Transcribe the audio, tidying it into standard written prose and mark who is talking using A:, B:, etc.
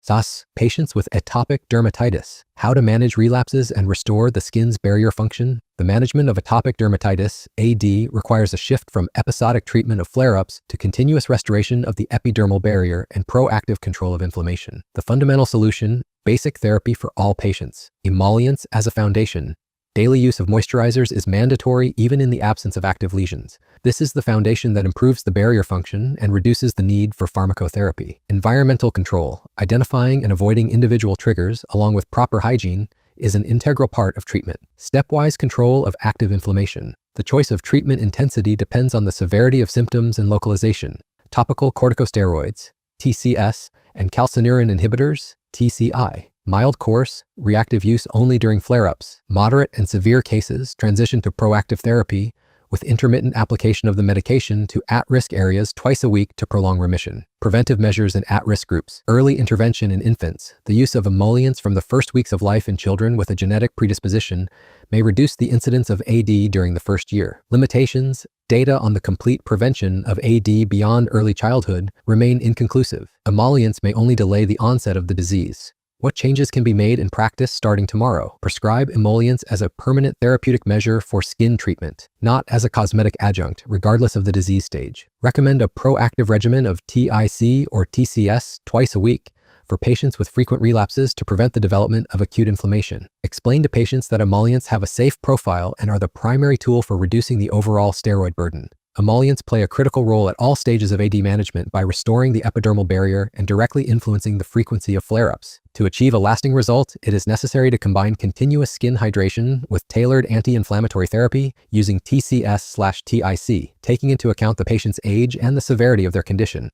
A: Thus, patients with atopic dermatitis. How to manage relapses and restore the skin's barrier function? The management of atopic dermatitis, AD, requires a shift from episodic treatment of flare-ups to continuous restoration of the epidermal barrier and proactive control of inflammation. The fundamental solution: basic therapy for all patients. Emollients as a foundation. Daily use of moisturizers is mandatory even in the absence of active lesions. This is the foundation that improves the barrier function and reduces the need for pharmacotherapy. Environmental control. Identifying and avoiding individual triggers, along with proper hygiene, is an integral part of treatment. Stepwise control of active inflammation. The choice of treatment intensity depends on the severity of symptoms and localization. Topical corticosteroids, TCS, and calcineurin inhibitors, TCI. Mild course, reactive use only during flare-ups. Moderate and severe cases transition to proactive therapy with intermittent application of the medication to at-risk areas twice a week to prolong remission. Preventive measures in at-risk groups. Early intervention in infants. The use of emollients from the first weeks of life in children with a genetic predisposition may reduce the incidence of AD during the first year. Limitations. Data on the complete prevention of AD beyond early childhood remain inconclusive. Emollients may only delay the onset of the disease. What changes can be made in practice starting tomorrow? Prescribe emollients as a permanent therapeutic measure for skin treatment, not as a cosmetic adjunct, regardless of the disease stage. Recommend a proactive regimen of TIC or TCS twice a week for patients with frequent relapses to prevent the development of acute inflammation. Explain to patients that emollients have a safe profile and are the primary tool for reducing the overall steroid burden. Emollients play a critical role at all stages of AD management by restoring the epidermal barrier and directly influencing the frequency of flare-ups. To achieve a lasting result, it is necessary to combine continuous skin hydration with tailored anti-inflammatory therapy using TCS/TIC, taking into account the patient's age and the severity of their condition.